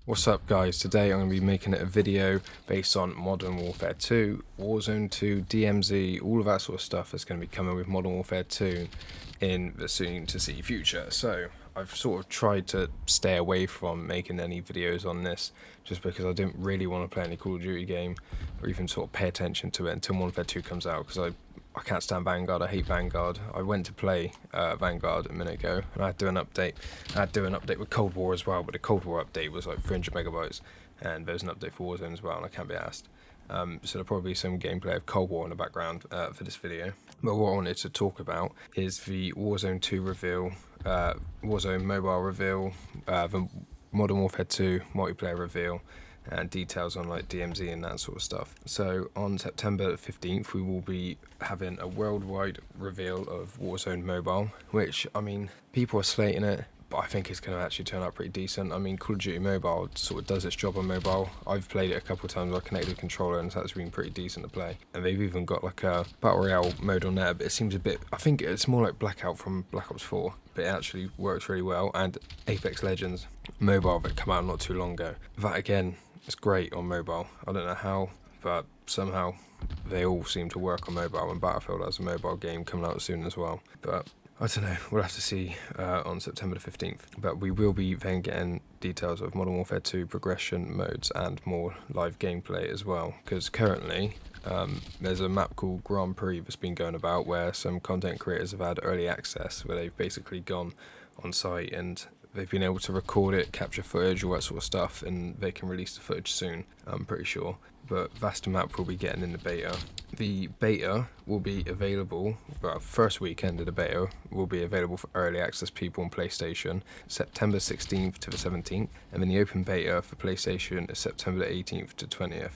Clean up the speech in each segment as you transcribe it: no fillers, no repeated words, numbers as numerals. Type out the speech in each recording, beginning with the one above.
What's up guys, today I'm going to be making a video based on Modern Warfare 2, Warzone 2, DMZ, all of that sort of stuff that's going to be coming with Modern Warfare 2 in the soon to see future. So I've sort of tried to stay away from making any videos on this just because I didn't really want to play any Call of Duty game or even sort of pay attention to it until Modern Warfare 2 comes out, because I can't stand Vanguard. I hate Vanguard. I went to play Vanguard a minute ago, and I had to do an update. I had to do an update with Cold War as well, but the Cold War update was like 300 megabytes, and there's an update for Warzone as well, and I can't be asked. So there'll probably be some gameplay of Cold War in the background for this video. But what I wanted to talk about is the Warzone 2 reveal, Warzone mobile reveal, the Modern Warfare 2 multiplayer reveal, and details on like DMZ and that sort of stuff. So on September 15th we will be having a worldwide reveal of Warzone Mobile, which, I mean, people are slating it, but I think it's going to actually turn out pretty decent. I mean, Call of Duty Mobile sort of does its job on mobile. I've played it a couple of times. I connected a controller and it's actually been pretty decent to play. And they've even got like a Battle Royale mode on there, but it seems a bit, I think it's more like Blackout from Black Ops 4, but it actually works really well. And Apex Legends Mobile that came out not too long ago. That again, it's great on mobile. I don't know how, but somehow they all seem to work on mobile, and Battlefield has a mobile game coming out soon as well. But I don't know, we'll have to see on September the 15th. But we will be then getting details of Modern Warfare 2 progression modes and more live gameplay as well, because currently there's a map called Grand Prix that's been going about where some content creators have had early access, where they've basically gone on site and they've been able to record it, capture footage, all that sort of stuff, and they can release the footage soon, I'm pretty sure. But that's the map we'll be getting in the beta. The beta will be available, well, first weekend of the beta will be available for early access people on PlayStation, September 16th to the 17th, and then the open beta for PlayStation is September 18th to 20th.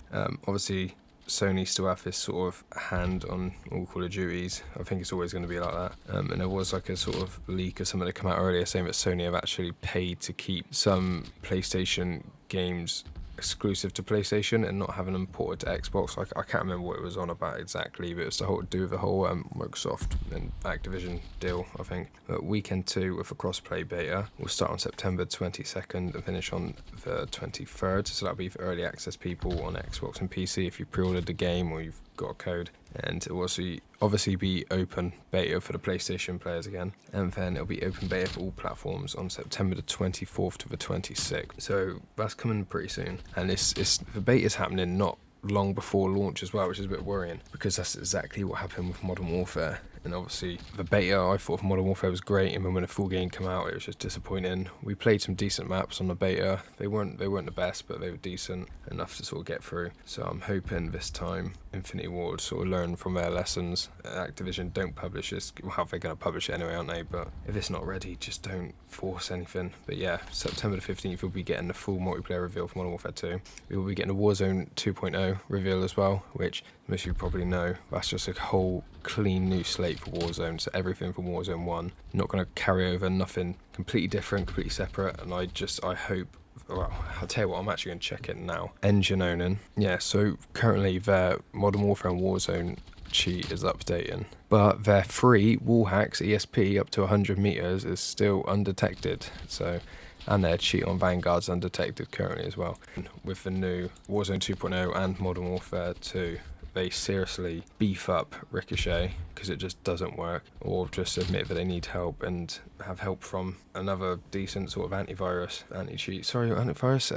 Obviously, Sony still have this sort of hand on all Call of Duties. I think it's always going to be like that. And there was like a sort of leak of something that came out earlier saying that Sony have actually paid to keep some PlayStation games exclusive to PlayStation and not having them ported to Xbox. I can't remember what it was on about exactly, but it's to do with the whole Microsoft and Activision deal, I think. But weekend 2 with a crossplay beta will start on September 22nd and finish on the 23rd. So that'll be for early access people on Xbox and PC if you pre-ordered the game or you've got a code. And it will also obviously be open beta for the PlayStation players again, and then it'll be open beta for all platforms on September the 24th to the 26th. So that's coming pretty soon, and the beta's happening not long before launch as well, which is a bit worrying because that's exactly what happened with Modern Warfare. And obviously the beta, I thought Modern Warfare was great, and then when the full game came out it was just disappointing. We played some decent maps on the beta. They weren't the best, but they were decent enough to sort of get through. So I'm hoping this time Infinity Ward sort of learn from their lessons. Activision don't publish this. Well, they're going to publish it anyway, aren't they? But if it's not ready, just don't force anything. But yeah, September the 15th we'll be getting the full multiplayer reveal for Modern Warfare 2. We will be getting a Warzone 2.0 reveal as well, which most of you probably know. That's just a whole clean new slate for Warzone, so everything from Warzone 1. Not going to carry over, nothing completely different, completely separate, and I hope, well, I'll tell you what, I'm actually going to check it now. Engine owning. Yeah, so currently their Modern Warfare and Warzone cheat is updating, but their free wall hacks ESP up to 100 meters is still undetected. So, and their cheat on Vanguard's undetected currently as well. With the new Warzone 2.0 and Modern Warfare 2, they seriously beef up Ricochet because it just doesn't work, or just admit that they need help and have help from another decent sort of a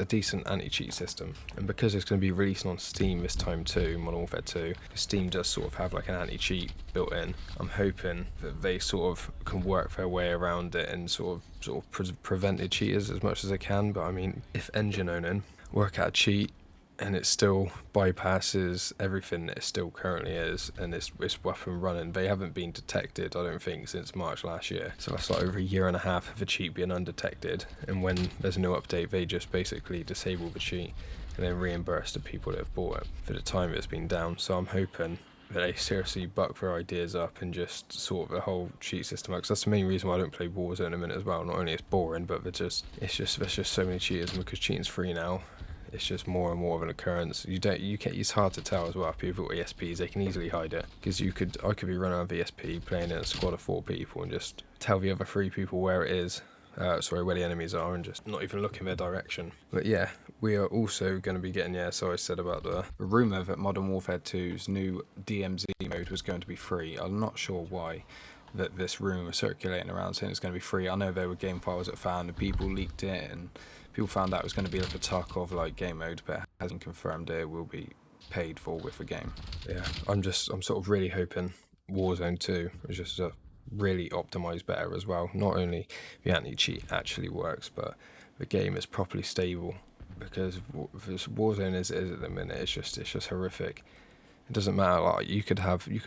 decent anti-cheat system. And because it's going to be releasing on Steam this time too, Modern Warfare 2, Steam does sort of have like an anti-cheat built in. I'm hoping that they sort of can work their way around it and sort of prevent the cheaters as much as they can. But I mean, if engine owning work out a cheat and it still bypasses everything that it still currently is, and it's up and running. They haven't been detected, I don't think, since March last year. So that's like over a year and a half of the cheat being undetected. And when there's a new update, they just basically disable the cheat and then reimburse the people that have bought it for the time it's been down. So I'm hoping that they seriously buck their ideas up and just sort the whole cheat system out. Because that's the main reason why I don't play Warzone in a minute as well. Not only it's boring, but there's just so many cheaters, and because cheating's free now, it's just more and more of an occurrence. It's hard to tell as well. People with ESPs, they can easily hide it, because I could be running around ESP playing in a squad of 4 people and just tell the other 3 people where it is, sorry, where the enemies are, and just not even look in their direction. But yeah, we are also going to be getting, so I said about the rumour that Modern Warfare 2's new DMZ mode was going to be free. I'm not sure why that this rumour was circulating around saying it's going to be free. I know there were game files that found, and people leaked it, and people found out it was going to be like a Tarkov-like game mode, but it hasn't confirmed it will be paid for with the game. Yeah, I'm sort of really hoping Warzone 2 is just a really optimized better as well. Not only the anti-cheat actually works, but the game is properly stable, because Warzone is at the minute, it's just horrific. It doesn't matter, like you could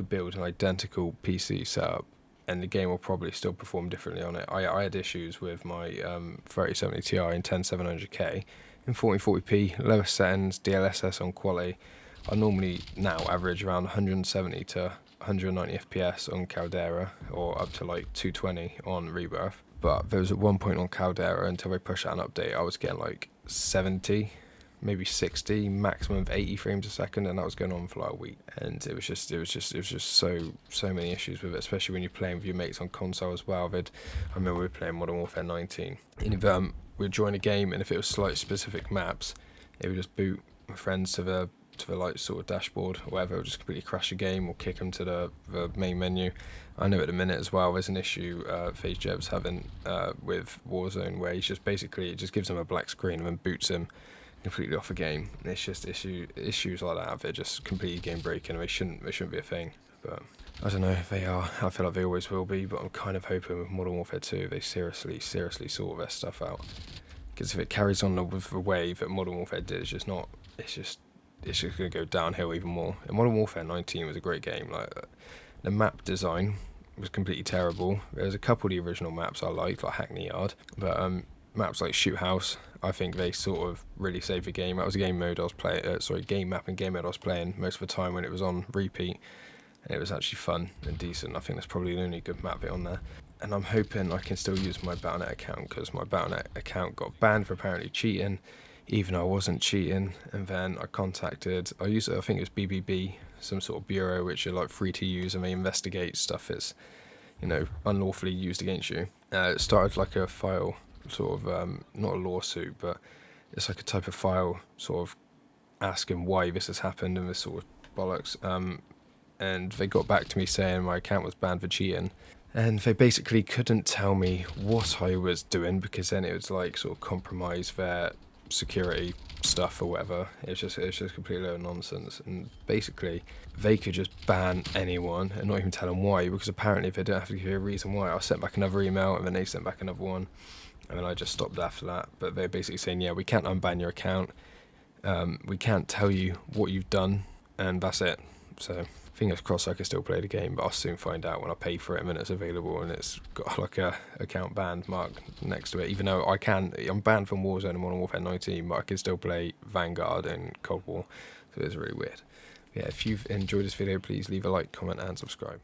build an identical PC setup and the game will probably still perform differently on it. I had issues with my 3070 Ti in 10700K in 1440p, lowest settings, DLSS on quality. I normally now average around 170 to 190 FPS on Caldera, or up to like 220 on Rebirth. But there was at one point on Caldera, until they pushed out an update, I was getting like 70, maybe 60, maximum of 80 frames a second, and that was going on for like a week. And it was just so many issues with it, especially when you're playing with your mates on console as well. I remember we were playing Modern Warfare 19, and if we'd join a game, and if it was like specific maps, it would just boot my friends to the like sort of dashboard or whatever, it'll just completely crash the game or kick them to the main menu. I know at the minute as well there's an issue FaZe Jeb's having with Warzone, where he's just basically, it just gives him a black screen and then boots him completely off a game. And it's just issues like that, they're just completely game breaking, and they shouldn't be a thing. But I don't know if they are. I feel like they always will be, but I'm kind of hoping with Modern Warfare 2 they seriously sort their stuff out, because if it carries on with the way that Modern Warfare did, it's just going to go downhill even more. And Modern Warfare 19 was a great game. Like, the map design was completely terrible. There was a couple of the original maps I liked, like Hackney Yard, but maps like Shoot House, I think they sort of really saved the game. That was a game mode I was playing, game map and game mode I was playing most of the time when it was on repeat, and it was actually fun and decent. I think that's probably the only good map bit on there. And I'm hoping I can still use my Battle.net account, because my Battle.net account got banned for apparently cheating, even though I wasn't cheating. And then I think it was BBB, some sort of bureau which are like free to use, and they investigate stuff that's, unlawfully used against you. It started like a file, sort of, not a lawsuit, but it's like a type of file sort of asking why this has happened and this sort of bollocks. And they got back to me saying my account was banned for cheating. And they basically couldn't tell me what I was doing, because then it was like sort of compromise their security stuff or whatever. It's just completely nonsense. And basically they could just ban anyone and not even tell them why, because apparently they don't have to give you a reason why. I sent back another email, and then they sent back another one, and then I just stopped after that. But they're basically saying, yeah, we can't unban your account, we can't tell you what you've done, and that's it. So fingers crossed I can still play the game, but I'll soon find out when I pay for it and when it's available and it's got like a account banned mark next to it. Even though I'm banned from Warzone and Modern Warfare 19, but I can still play Vanguard and Cold War, so it's really weird. Yeah, if you've enjoyed this video, please leave a like, comment and subscribe.